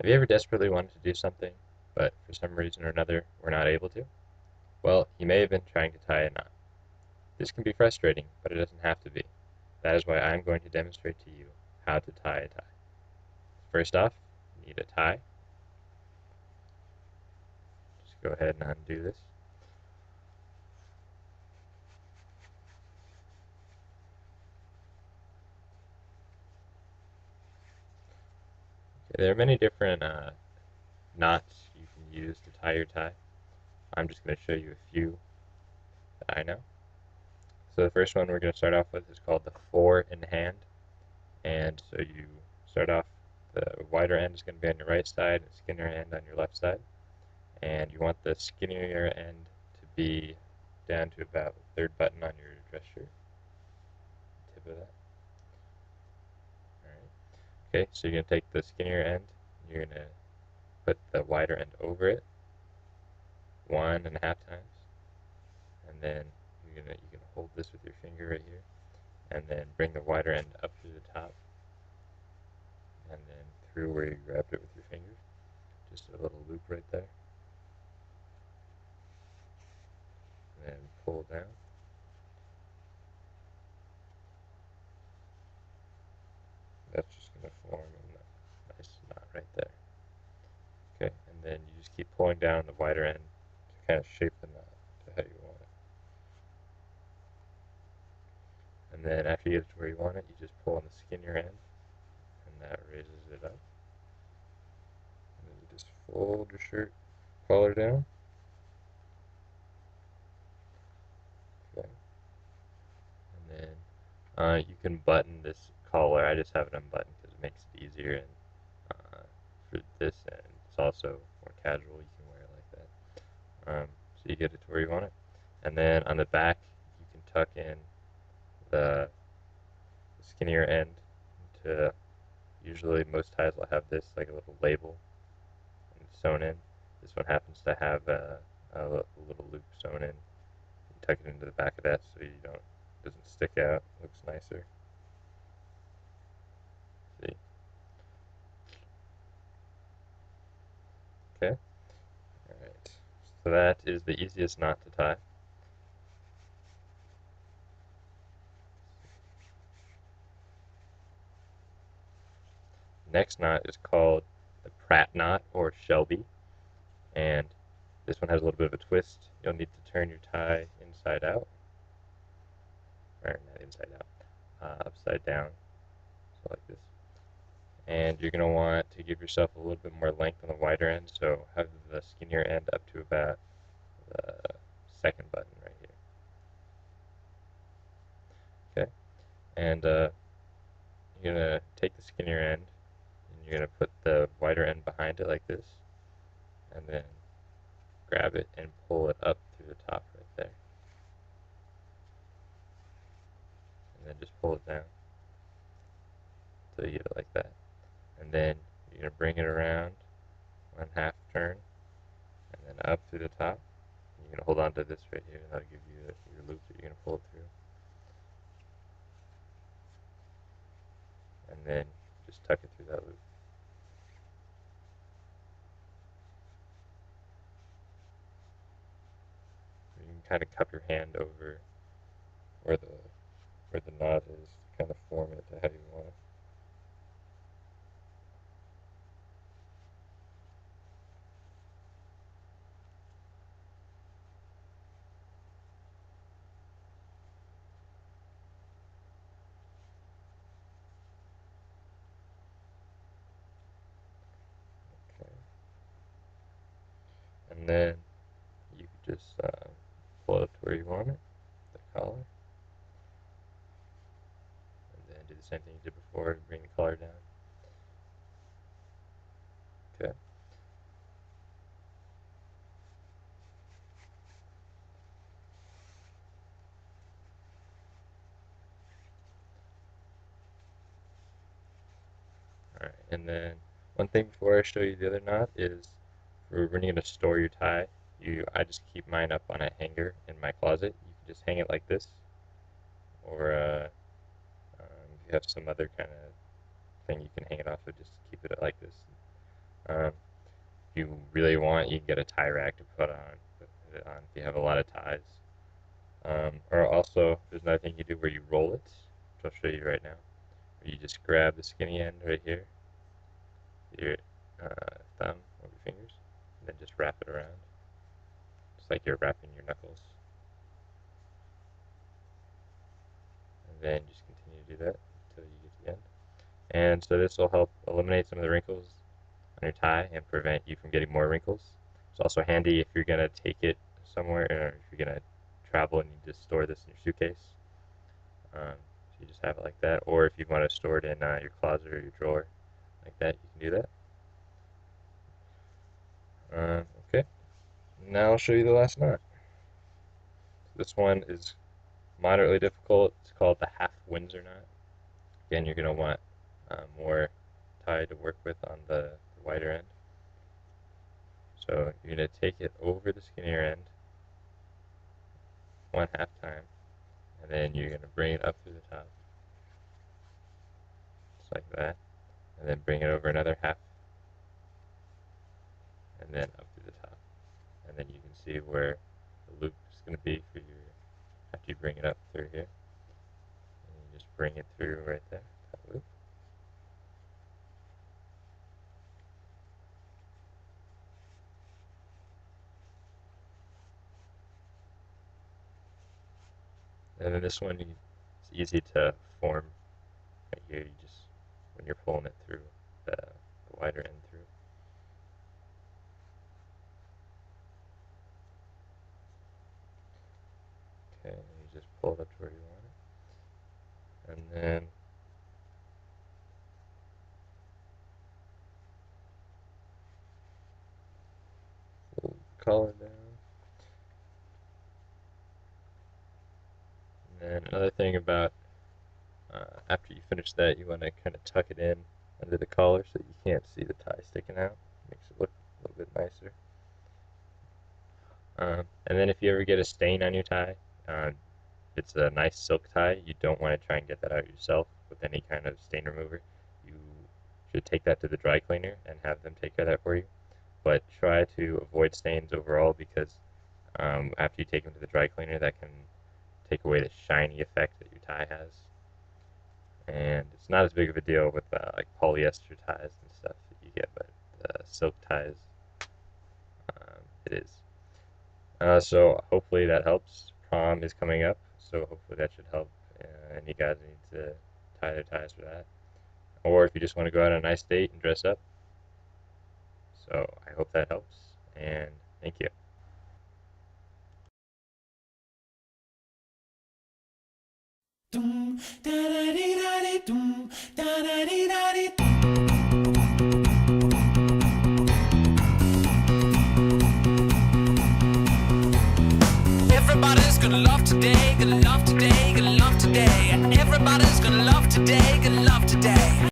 Have you ever desperately wanted to do something, but for some reason or another were not able to? Well, you may have been trying to tie a knot. This can be frustrating, but it doesn't have to be. That is why I'm going to demonstrate to you how to tie a tie. First off, you need a tie. Just go ahead and undo this. Okay, there are many different knots you can use to tie your tie. I'm just going to show you a few that I know. So the first one we're going to start off with is called the four in hand. And so you start off, the wider end is going to be on your right side, and the skinnier end on your left side. And you want the skinnier end to be down to about the third button on your dress shirt, tip of that. Alright. Okay, so you're going to take the skinnier end, and you're going to put the wider end over it 1.5 times, and then you can hold this with your finger right here, and then bring the wider end up through the top, and then through where you grabbed it with your fingers, just a little loop right there, and then pull down. That's just going to form a nice knot right there. Okay, and then you just keep pulling down the wider end to kind of shape the knot to how you want it. And then after you get it to where you want it, you just pull on the skinnier end, and that raises it up. And then you just fold your shirt collar down. Okay, and then you can button this collar. I just have it unbuttoned because it makes it easier, and for this, and it's also more casual. You can wear it like that. So you get it to where you want it, and then on the back, you can tuck in the skinnier end to, usually most ties will have this like a little label and sewn in. This one happens to have a little loop sewn in. You tuck it into the back of that so you don't, it doesn't stick out. It looks nicer. See? Okay. All right. So that is the easiest knot to tie. Next knot is called the Pratt knot or Shelby, and this one has a little bit of a twist. You'll need to turn your tie inside out, or not inside out, upside down, so like this. And you're going to want to give yourself a little bit more length on the wider end, so have the skinnier end up to about the second button right here. Okay, and you're going to take the skinnier end, and you're going to put the wider end behind it like this, and then grab it and pull it up through the top right there. And then just pull it down until you get it like that. And then you're going to bring it around 1/2 turn, and then up through the top. You're going to hold on to this right here, and that'll give you your loop that you're going to pull it through. And then just tuck it through that loop. You can kind of cup your hand over where the knot is to kind of form it to how you want it. Okay. And then you could just pull it up to where you want it, the collar, and then do the same thing you did before, bring the collar down. Okay. Alright, and then one thing before I show you the other knot is for when you're going to store your tie, I just keep mine up on a hanger in my closet. You can just hang it like this, or if you have some other kind of thing you can hang it off of, just keep it like this. If you really want, you can get a tie rack to put it on if you have a lot of ties. Or also, there's another thing you do where you roll it, which I'll show you right now. Where you just grab the skinny end right here, your thumb or your fingers, and then just wrap it around, just like you're wrapping your knuckles. And then just continue to do that until you get to the end. And so this will help eliminate some of the wrinkles on your tie and prevent you from getting more wrinkles. It's also handy if you're going to take it somewhere, or if you're going to travel and you just store this in your suitcase. So you just have it like that, or if you want to store it in your closet or your drawer like that, you can do that. Okay, now I'll show you the last knot. This one is moderately difficult. It's called the half Windsor knot. Again, you're going to want more tie to work with on the wider end. So you're going to take it over the skinnier end 1/2 time, and then you're going to bring it up through the top, just like that, and then bring it over another half, and then up through the top. And then you can see where the loop is going to be for your, after you bring it up through here. And you just bring it through right there, that loop. And then this one, it's easy to form right here. You just, when you're pulling it through, the wider end through. Okay, you just pull it up to where you want it. And then pull the collar down. And then another thing about after you finish that, you want to kind of tuck it in under the collar so that you can't see the tie sticking out. Makes it look a little bit nicer. And then if you ever get a stain on your tie, it's a nice silk tie, you don't want to try and get that out yourself with any kind of stain remover. You should take that to the dry cleaner and have them take care of that for you. But try to avoid stains overall, because after you take them to the dry cleaner, that can take away the shiny effect that your tie has. And it's not as big of a deal with like polyester ties and stuff that you get, but silk ties, it is. So hopefully that helps. Prom is coming up, so hopefully that should help. And you guys need to tie their ties for that. Or if you just want to go out on a nice date and dress up. So I hope that helps, and thank you. Everybody's gonna love today, gonna love today, gonna love today. Everybody's gonna love today, gonna love today.